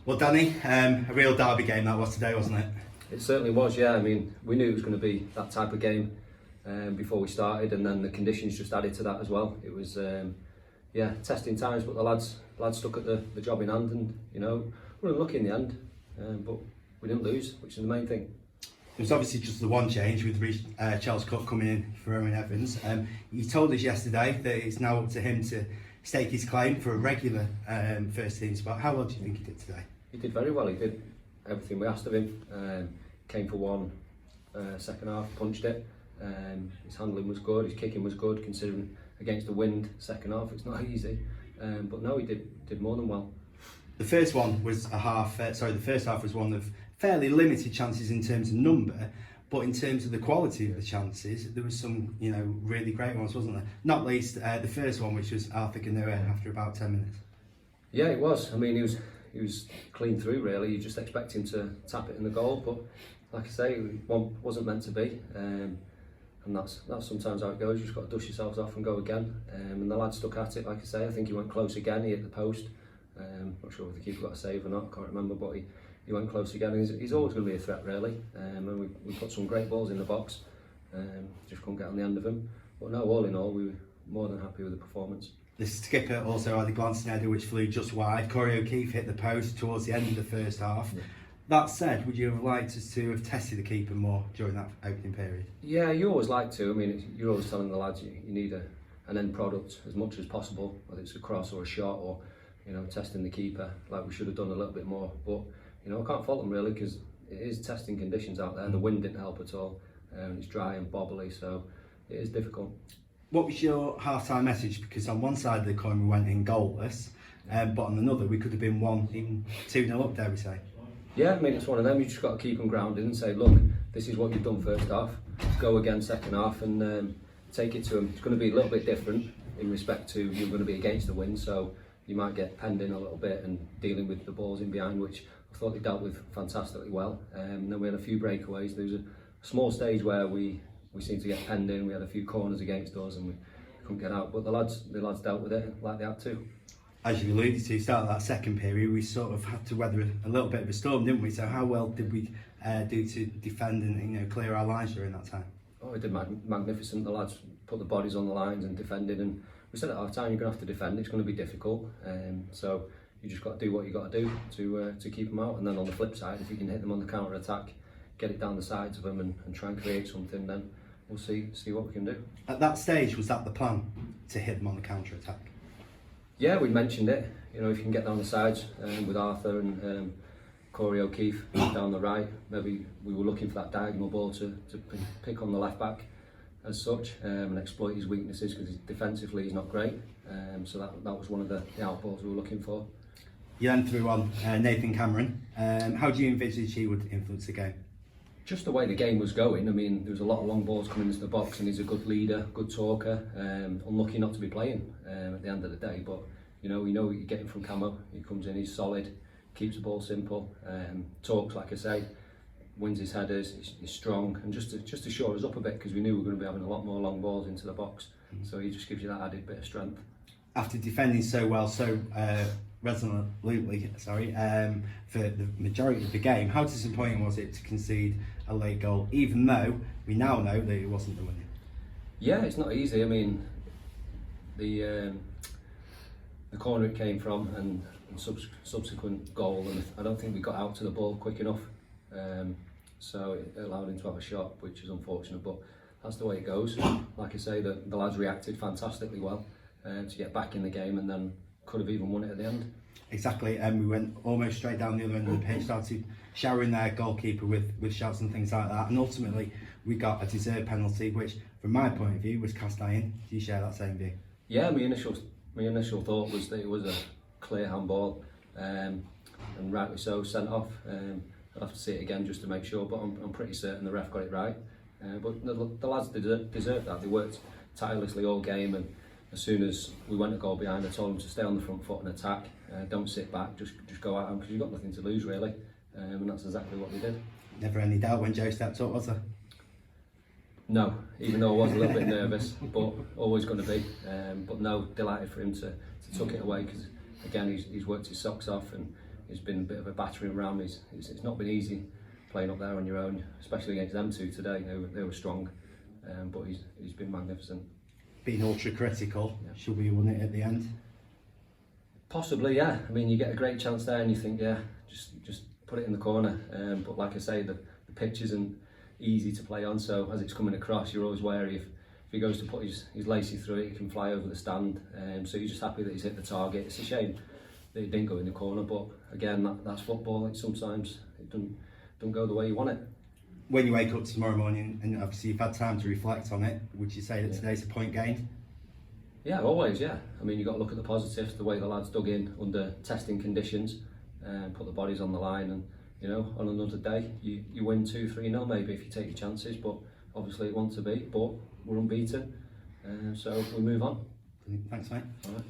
Well, Danny, a real derby game that was today, wasn't it? It certainly was, yeah. I mean, we knew it was going to be that type of game before we started, and then the conditions just added to that as well. It was, testing times, but the lads stuck at the job in hand, and we were unlucky in the end, but we didn't lose, which is the main thing. There was obviously just the one change with Chelsea Cup coming in for Owen Evans. He told us yesterday that it's now up to him to stake his claim for a regular first team spot. How well do you think he did today? He did very well. He did everything we asked of him. Came for one second half, punched it. His handling was good, his kicking was good, considering against the wind second half it's not easy. But no, he did more than well. The first one was the first half was one of fairly limited chances in terms of number, but in terms of the quality of the chances, there was some, really great ones, wasn't there? Not least the first one, which was Arthur Canoa after about 10 minutes. Yeah, it was. I mean, he was clean through really. You just expect him to tap it in the goal, but like I say, one wasn't meant to be. And that's sometimes how it goes. You just got to dust yourselves off and go again. And the lad stuck at it, like I say. I think he went close again. He hit the post. Not sure if the keeper got a save or not. I can't remember, but he went close again. He's always going to be a threat, really. And we put some great balls in the box. Just couldn't get on the end of them. But no, all in all, we were more than happy with the performance. The skipper also had a glancing header which flew just wide. Corey O'Keefe hit the post towards the end of the first half. Yeah. That said, would you have liked us to have tested the keeper more during that opening period? Yeah, you always like to. I mean, you're always telling the lads you need an end product as much as possible, whether it's a cross or a shot or testing the keeper. Like we should have done a little bit more. But I can't fault them really because it is testing conditions out there. The wind didn't help at all. It's dry and bobbly, so it is difficult. What was your half-time message? Because on one side of the coin we went in goalless, but on another we could have been 2-0 up, dare we say. Yeah, I mean it's one of them. You just got to keep them grounded and say, look, this is what you've done first half. Go again second half and take it to them. It's going to be a little bit different in respect to you're going to be against the wind, so you might get penned in a little bit and dealing with the balls in behind, which I thought they dealt with fantastically well. And then we had a few breakaways. There was a small stage where we seemed to get penned in. We had a few corners against us and we couldn't get out, but the lads dealt with it like they had to. As you alluded to, start of that second period, we sort of had to weather a little bit of a storm, didn't we? So how well did we do to defend and clear our lines during that time? Oh, we did magnificent. The lads put the bodies on the lines and defended, and we said at our time you're going to have to defend. It's going to be difficult, so you just got to do what you got to do to keep them out. And then on the flip side, if you can hit them on the counter attack, get it down the sides of them and try and create something, then we'll see what we can do. At that stage, was that the plan, to hit them on the counter attack? Yeah, we mentioned it. If you can get down the sides with Arthur and Corey O'Keefe down the right, maybe we were looking for that diagonal ball to pick on the left back as such and exploit his weaknesses because defensively he's not great. So that was one of the outballs we were looking for. You then threw on Nathan Cameron. How do you envisage he would influence the game? Just the way the game was going. I mean, there was a lot of long balls coming into the box, and he's a good leader, good talker. Unlucky not to be playing at the end of the day, but you know what you're getting from Camo. He comes in, he's solid, keeps the ball simple, talks like I say, wins his headers, he's strong, and just to shore us up a bit because we knew we were going to be having a lot more long balls into the box. So he just gives you that added bit of strength. After defending so well, so resolutely, for the majority of the game, how disappointing was it to concede a late goal, even though we now know that it wasn't the winner? Yeah, it's not easy. I mean, the corner it came from and subsequent goal, and I don't think we got out to the ball quick enough, so it allowed him to have a shot, which is unfortunate, but that's the way it goes. Like I say, the lads reacted fantastically well to get back in the game, and then could have even won it at the end. Exactly, and we went almost straight down the other end of the pitch, started showering their goalkeeper with shots and things like that, and ultimately we got a deserved penalty, which from my point of view was cast iron. Do you share that same view? Yeah, my initial thought was that it was a clear handball, and rightly so, sent off. I'd have to see it again just to make sure, but I'm pretty certain the ref got it right. But the lads deserved that. They worked tirelessly all game, and as soon as we went a goal behind, I told them to stay on the front foot and attack. Don't sit back, just go at them because you've got nothing to lose really, and that's exactly what we did. Never any doubt when Joe stepped up, was there? No, even though I was a little bit nervous, but always going to be. But no, delighted for him to tuck it away because again he's worked his socks off and He's been a bit of a battering ram. It's not been easy playing up there on your own, especially against them two today. They were strong, but he's been magnificent. Being ultra critical, should we have won it at the end? Possibly, yeah. I mean, you get a great chance there, and you think, yeah, just put it in the corner. But like I say, the pitch isn't easy to play on, so as it's coming across, you're always wary if he goes to put his lacy through it, he can fly over the stand. So you're just happy that he's hit the target. It's a shame that it didn't go in the corner, but again, that's football. Like, sometimes it don't go the way you want it. When you wake up tomorrow morning, and obviously you've had time to reflect on it, would you say that today's a point gained? Yeah, always, yeah. I mean, you've got to look at the positives, the way the lads dug in under testing conditions, and put the bodies on the line, and you know, on another day, you win 2-3-0 maybe if you take your chances, but obviously it wants to be, but we're unbeaten, so we move on. Thanks, mate. All right.